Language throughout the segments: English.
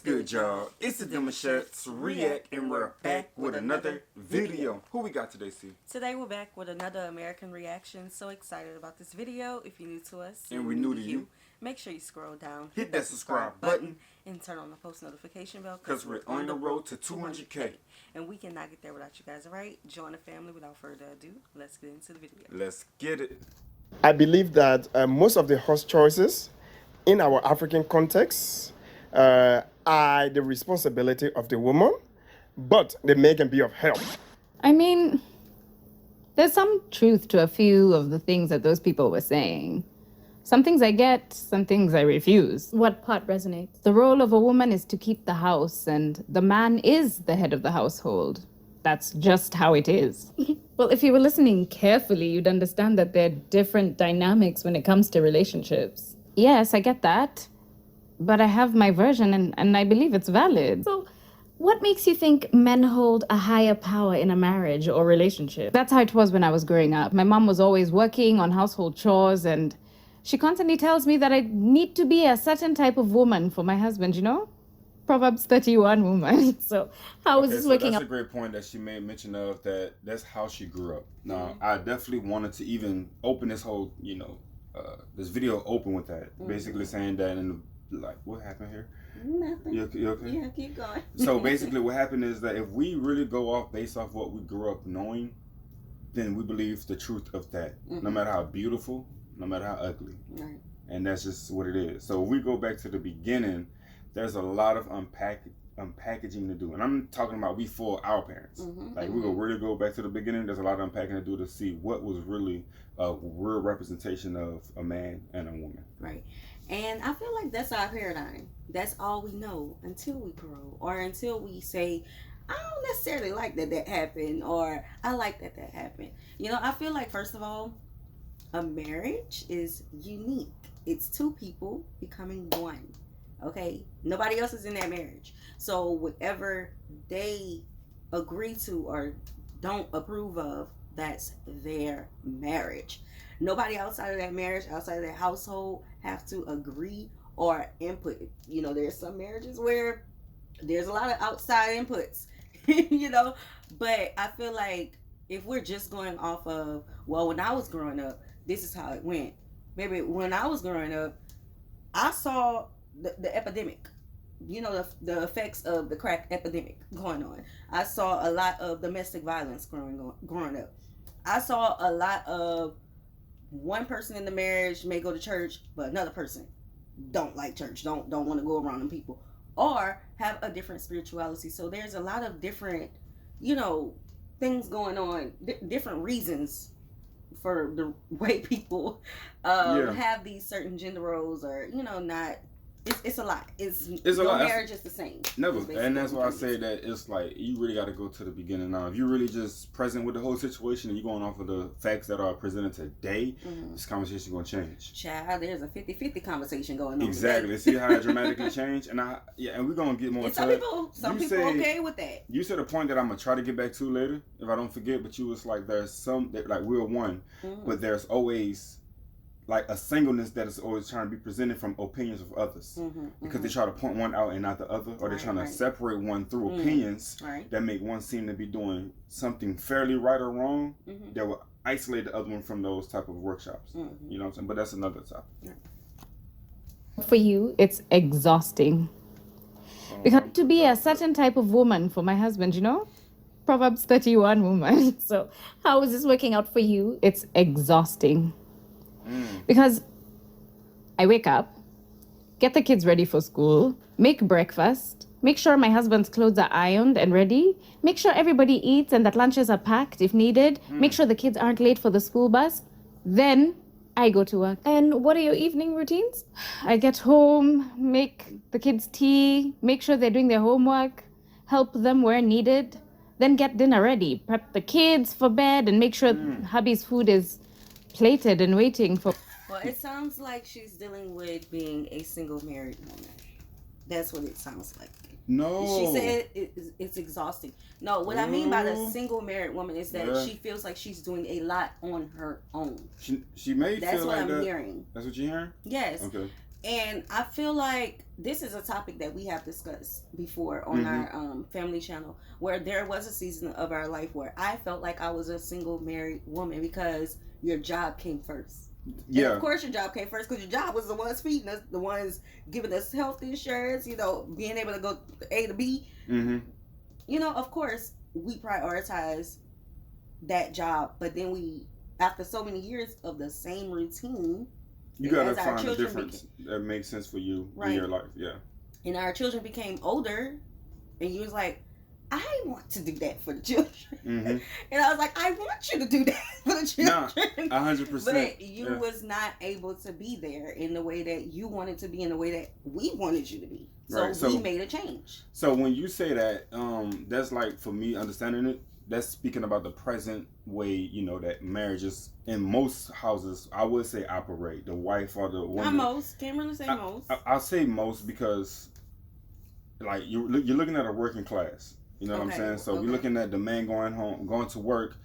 good, y'all? It's the Demouchets REACT, and we're back with another video. Who we got today, C? Today we're back with another American reaction. So excited about this video. If you're new to us and we're new to you, make sure you scroll down, hit that subscribe button, and turn on the post notification bell, because we're on the road to 200K. And we cannot get there without you guys, alright? Join the family. Without further ado, let's get into the video. Let's get it. I believe that most of the host choices in our African context are the responsibility of the woman, but they may can be of help. I mean, there's some truth to a few of the things that those people were saying. Some things I get, some things I refuse. What part resonates? The role of a woman is to keep the house, and the man is the head of the household. That's just how it is. Well, if you were listening carefully, you'd understand that there are different dynamics when it comes to relationships. Yes, I get that. But I have my version, and I believe it's valid. So, what makes you think men hold a higher power in a marriage or relationship? That's how it was when I was growing up. My mom was always working on household chores, and she constantly tells me that I need to be a certain type of woman for my husband, you know? Proverbs 31 woman. So how is this working That's out? a great point that she made mention of, that's how she grew up. Now, I definitely wanted to even open this whole, this video open with that. Basically saying that what happened here? Nothing. You okay? Yeah, keep going. So basically what happened is that if we really go off based off what we grew up knowing, then we believe the truth of that. No matter how beautiful, no matter how ugly. Right. And that's just what it is. So if we go back to the beginning, there's a lot of unpackaging to do. And I'm talking about before our parents. We will really go back to the beginning. There's a lot of unpacking to do to see what was really a real representation of a man and a woman. Right. And I feel like that's our paradigm. That's all we know until we grow, or until we say, I don't necessarily like that happened, or I like that happened. I feel like, first of all, a marriage is unique. It's two people becoming one. Okay? Nobody else is in that marriage. So whatever they agree to or don't approve of, that's their marriage. Nobody outside of that marriage, outside of that household, have to agree or input. There's some marriages where there's a lot of outside inputs, but I feel like if we're just going off of, well, when I was growing up, this is how it went. Maybe when I was growing up, I saw the epidemic, the effects of the crack epidemic going on. I saw a lot of domestic violence growing up. I saw a lot of one person in the marriage may go to church, but another person don't like church, don't want to go around them people, or have a different spirituality. So there's a lot of different, things going on, different reasons for the way people have these certain gender roles, or not. It's a lot. It's a lot. Marriage is the same. Never. And that's why I say that it's like you really got to go to the beginning now. If you're really just present with the whole situation and you're going off of the facts that are presented today, this conversation is going to change. Child, there's a 50-50 conversation going on. Exactly. Today. See how it dramatically changed? And we're going to get more into it. Some people okay with that. You said a point that I'm going to try to get back to later, if I don't forget, but you was like, there's some, like we're one, but there's always like a singleness that is always trying to be presented from opinions of others, because they try to point one out and not the other, or they're trying to separate one through opinions that make one seem to be doing something fairly right or wrong, that will isolate the other one from those type of workshops. You know what I'm saying? But that's another topic. For you, it's exhausting. Because to be a certain type of woman for my husband, Proverbs 31 woman. So how is this working out for you? It's exhausting. Because I wake up, get the kids ready for school, make breakfast, make sure my husband's clothes are ironed and ready, make sure everybody eats and that lunches are packed if needed, make sure the kids aren't late for the school bus. Then I go to work. And what are your evening routines? I get home, make the kids tea, make sure they're doing their homework, help them where needed, then get dinner ready, prep the kids for bed, and make sure hubby's food is plated and waiting for. Well, it sounds like she's dealing with being a single married woman. That's what it sounds like. No. She said it's exhausting. No, what I mean by the single married woman is that she feels like she's doing a lot on her own. She may That's feel what like I'm hearing. That's what you're hearing? Yes. Okay. And I feel like this is a topic that we have discussed before on our family channel, where there was a season of our life where I felt like I was a single married woman because your job came first. Yeah. And of course your job came first because your job was the ones feeding us, the ones giving us health insurance, you know, being able to go A to B. You know, of course, we prioritize that job, but then we, after so many years of the same routine, you gotta find a difference that makes sense for you in your life. Yeah. And our children became older, and you was like, I want to do that for the children. And I was like, I want you to do that for the children. 100%. But you was not able to be there in the way that you wanted to be, in the way that we wanted you to be. So we made a change. So when you say that, that's like, for me understanding it, that's speaking about the present way, you know, that marriages in most houses, I would say, operate. The wife or the woman. Not most. Can't really say most. I'll say most because, like, you're looking at a working class. You know what I'm saying? So we're looking at the man going home, going to work.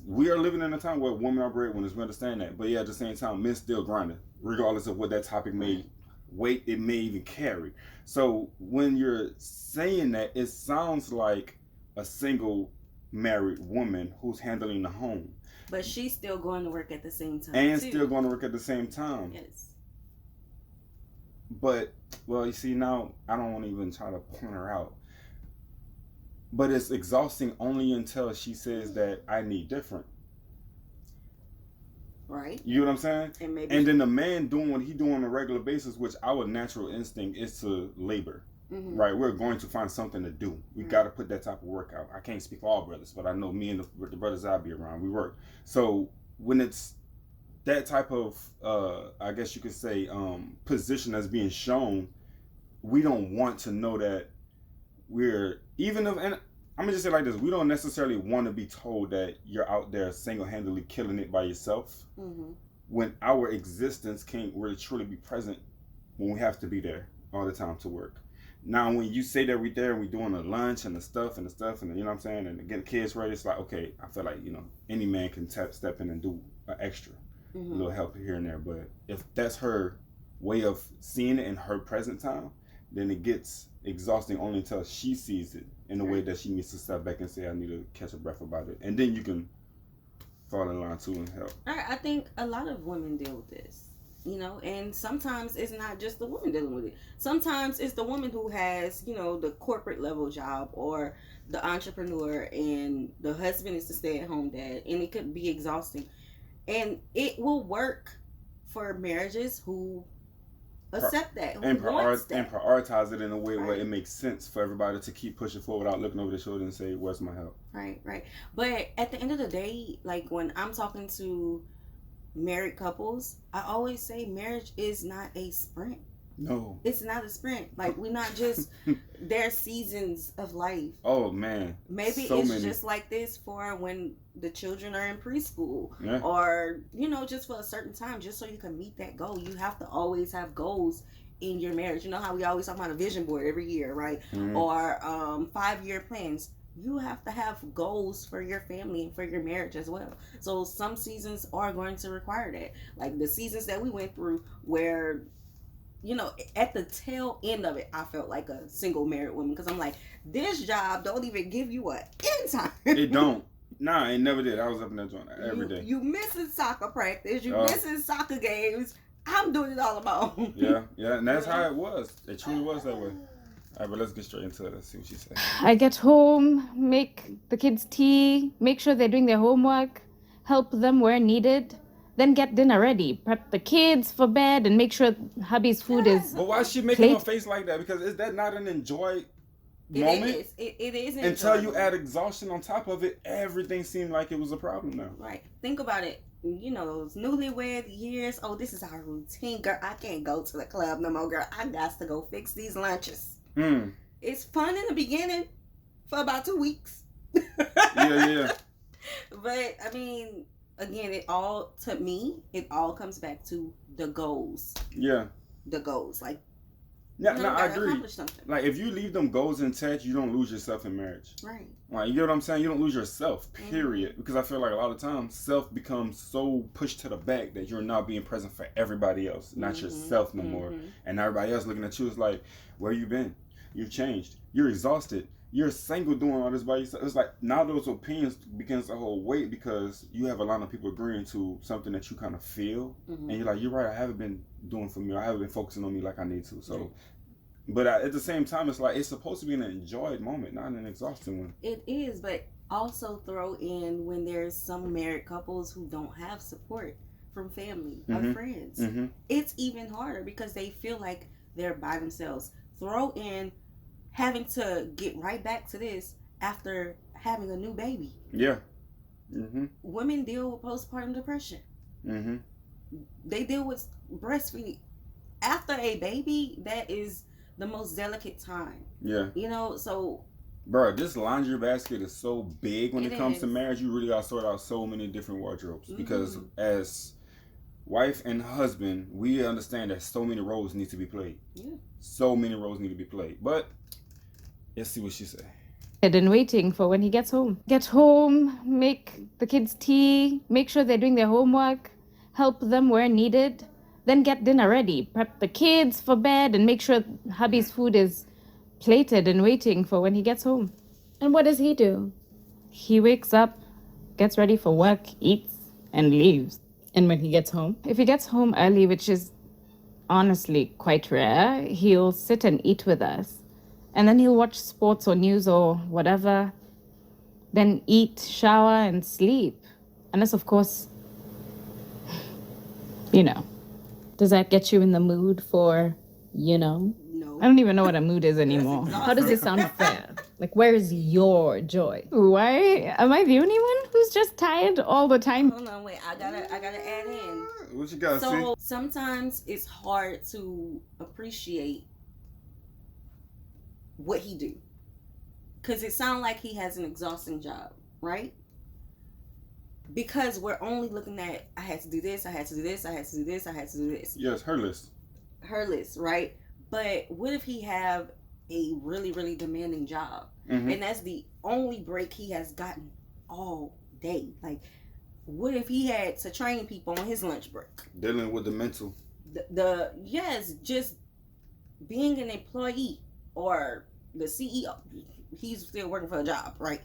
We are living in a time where women are breadwinners. We understand that. But yeah, at the same time, men still grinding, regardless of what that topic may weight it may even carry. So when you're saying that, it sounds like a single married woman who's handling the home. But she's still going to work at the same time. And still going to work at the same time. Yes. But, well, you see, now I don't want to even try to point her out. But it's exhausting only until she says that I need different. Right. You know what I'm saying? And then the man doing what he doing on a regular basis, which our natural instinct is to labor. Right? We're going to find something to do. We got to put that type of work out. I can't speak for all brothers, but I know me and the brothers I'll be around, we work. So when it's that type of, I guess you could say, position that's being shown, we don't want to know that we're, even if, and I'm gonna just say it like this, we don't necessarily want to be told that you're out there single-handedly killing it by yourself when our existence can't really truly be present when we have to be there all the time to work. Now, when you say that we're there and we're doing the lunch and the stuff and you know what I'm saying, and getting the kids ready, it's like, okay, I feel like, you know, any man can step in and do an extra, a little help here and there. But if that's her way of seeing it in her present time, then it gets exhausting only until she sees it in a way that she needs to step back and say, I need to catch a breath about it. And then you can fall in line too and help. I think a lot of women deal with this. You know, and sometimes it's not just the woman dealing with it. Sometimes it's the woman who has, you know, the corporate level job or the entrepreneur, and the husband is the stay-at-home dad, and it could be exhausting. And it will work for marriages who accept that, and prioritize it in a way where it makes sense for everybody to keep pushing forward without looking over their shoulder and say, where's my help? Right. But at the end of the day, like when I'm talking to married couples, I always say marriage is not a sprint. No, it's not a sprint. Like, we're not just there's seasons of life. Oh man, maybe so it's many. Just like this for when the children are in preschool, or you know, just for a certain time, just so you can meet that goal. You have to always have goals in your marriage. You know how we always talk about a vision board every year, right? Or 5-year plans. You have to have goals for your family and for your marriage as well. So some seasons are going to require that. Like the seasons that we went through where, you know, at the tail end of it, I felt like a single married woman. Because I'm like, this job don't even give you an end time. It don't. Nah, it never did. I was up in that joint every day. You missing soccer practice. You missing soccer games. I'm doing it all on my own. Yeah. And that's how it was. It truly was that way. All right, but let's get straight into it. Let's see what she said. I get home, make the kids tea, make sure they're doing their homework, help them where needed, then get dinner ready, prep the kids for bed, and make sure hubby's food is. But why is she making a face like that? Because is that not an moment? It is. Until you add exhaustion on top of it, everything seemed like it was a problem now. Right. Think about it. You know, those newlywed years. Oh, this is our routine, girl. I can't go to the club no more, girl. I got to go fix these lunches. It's fun in the beginning for about 2 weeks. Yeah. But I mean, again, it all comes back to the goals. Yeah. The goals. Like, Yeah, You no, I gotta agree. accomplish something. Like, if you leave them goals intact, you don't lose yourself in marriage. Right. Like, you get what I'm saying? You don't lose yourself, period. Because I feel like a lot of times, self becomes so pushed to the back that you're not being present for everybody else, not yourself no more. And everybody else looking at you is like, where you been? You've changed. You're exhausted. You're single doing all this by yourself. It's like, now those opinions begins to hold weight because you have a lot of people agreeing to something that you kind of feel. And you're like, you're right, I haven't been doing for me. I haven't been focusing on me like I need to. So, but at the same time, it's like, it's supposed to be an enjoyed moment, not an exhausting one. It is, but also throw in when there's some married couples who don't have support from family or friends. It's even harder because they feel like they're by themselves. Throw in having to get right back to this after having a new baby. Yeah. Women deal with postpartum depression. They deal with breastfeeding. After a baby, that is the most delicate time. Yeah. You know, so... Bro, this laundry basket is so big when it comes to is. marriage. You really got to sort out so many different wardrobes. Because as wife and husband, we understand that so many roles need to be played. Yeah. So many roles need to be played. But let's see what she say. And waiting for when he gets home. Get home, make the kids tea, make sure they're doing their homework, help them where needed, then get dinner ready, prep the kids for bed, and make sure hubby's food is plated and waiting for when he gets home. And what does he do? He wakes up, gets ready for work, eats, and leaves. And when he gets home, if he gets home early, which is honestly quite rare, he'll sit and eat with us. And then he'll watch sports or news or whatever, then eat, shower, and sleep. Unless, of course, you know. Does that get you in the mood for, you know? No. I don't even know what a mood is anymore. How does this sound fair? Like, where is your joy? Why? Am I the only one who's just tired all the time? Hold on, wait. I gotta add in. What you got, So sometimes it's hard to appreciate what he do, because it sounds like he has an exhausting job, right? Because we're only looking at, I had to do this, I had to do this, I had to do this, I had to do this. Yes, her list. Her list, right? But what if he have a really, really demanding job, and that's the only break he has gotten all day? Like, what if he had to train people on his lunch break? Dealing with the mental. Yes, just being an employee or the CEO. He's still working for a job, right?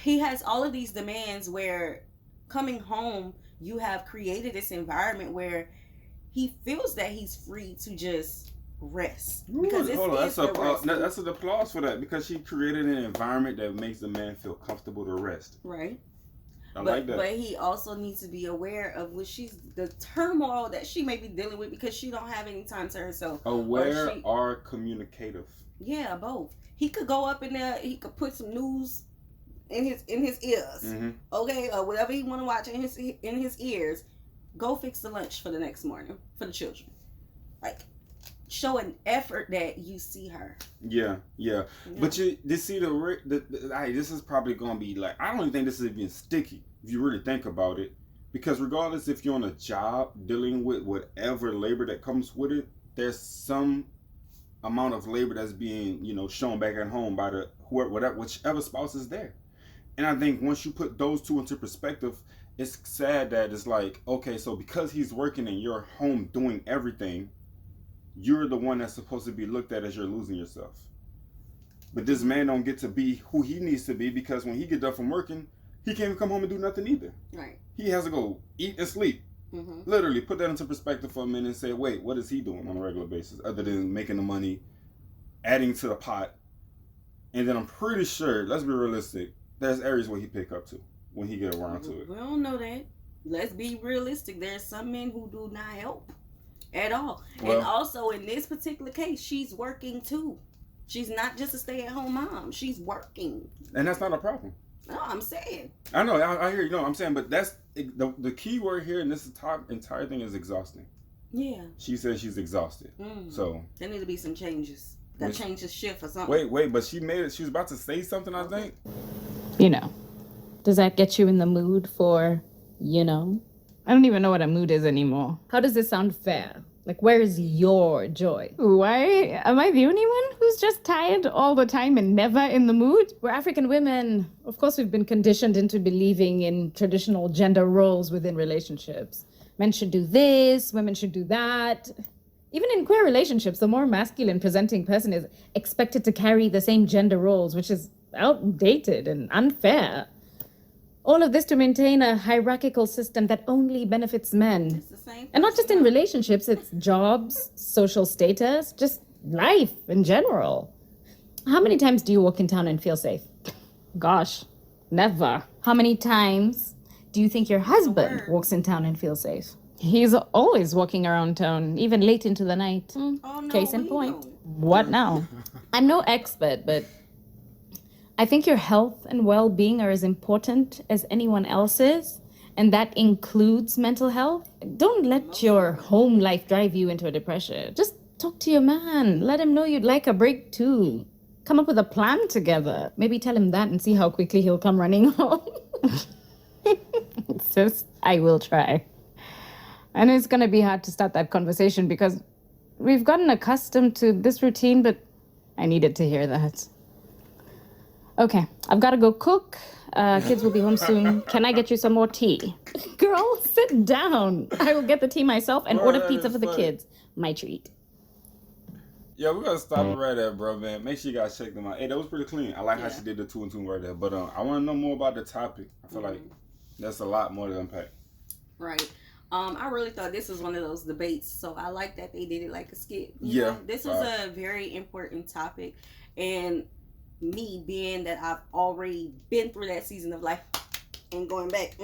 He has all of these demands where coming home, you have created this environment where he feels that he's free to just rest. Because that's an applause for that, because she created an environment that makes the man feel comfortable to rest. Right. I like that. But he also needs to be aware of the turmoil that she may be dealing with, because she don't have any time to herself. Aware or communicative. Yeah, both. He could go up in there. He could put some news in his ears, okay, or whatever he want to watch in his ears. Go fix the lunch for the next morning for the children. Like, show an effort that you see her. Yeah. But this is probably gonna be like, I don't even think this is even sticky if you really think about it, because regardless if you're on a job dealing with whatever labor that comes with it, there's some amount of labor that's being, shown back at home by whichever spouse is there. And I think once you put those two into perspective, it's sad that it's like, okay, so because he's working and you're home doing everything, you're the one that's supposed to be looked at as you're losing yourself. But this man don't get to be who he needs to be, because when he get done from working, he can't even come home and do nothing either. Right. He has to go eat and sleep. Literally, put that into perspective for a minute and say, wait, what is he doing on a regular basis other than making the money, adding to the pot? And then I'm pretty sure, let's be realistic, there's areas where he pick up to when he get around to it. We don't know that. Let's be realistic. There's some men who do not help at all. Well, and also in this particular case, she's working too. She's not just a stay-at-home mom. She's working. And that's not a problem. No, I'm saying. I know. I hear you. No, I'm saying, but that's the key word here in this entire thing is exhausting. Yeah. She says she's exhausted. So there need to be some changes. Got to change the shift or something. Wait, but she made it. She was about to say something, I think. Does that get you in the mood for, I don't even know what a mood is anymore. How does this sound fair? Like, where is your joy? Why? Am I the only one who's just tired all the time and never in the mood? We're African women. Of course, we've been conditioned into believing in traditional gender roles within relationships. Men should do this, women should do that. Even in queer relationships, the more masculine presenting person is expected to carry the same gender roles, which is outdated and unfair. All of this to maintain a hierarchical system that only benefits men. It's the same. And not just in relationships, it's jobs, social status, just life in general. How many times do you walk in town and feel safe? Gosh, never. How many times do you think your husband walks in town and feels safe? He's always walking around town, even late into the night. Oh, no, Case in we point. don't. What now? I'm no expert, but I think your health and well-being are as important as anyone else's, and that includes mental health. Don't let your home life drive you into a depression. Just talk to your man. Let him know you'd like a break too. Come up with a plan together. Maybe tell him that and see how quickly he'll come running home. Sis, I will try. And it's gonna be hard to start that conversation because we've gotten accustomed to this routine, but I needed to hear that. Okay, I've got to go cook. Kids will be home soon. Can I get you some more tea? Girl, sit down. I will get the tea myself and order pizza for the kids. My treat. Yeah, we gotta stop it right there, bro, man. Make sure you guys check them out. Hey, that was pretty clean. I like how she did the 2 and 2 right there. But I want to know more about the topic. I feel like that's a lot more to unpack. Right. I really thought this was one of those debates, so I like that they did it like a skit. You know? This was a very important topic, and me being that I've already been through that season of life and going back,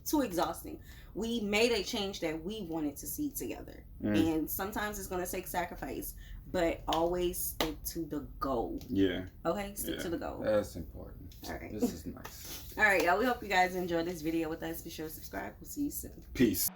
too exhausting. We made a change that we wanted to see together, and sometimes it's going to take sacrifice, but always stick to the goal. Yeah. Okay, stick to the goal. That's important. All right. This is nice. All right, y'all. We hope you guys enjoyed this video with us. Be sure to subscribe. We'll see you soon. Peace.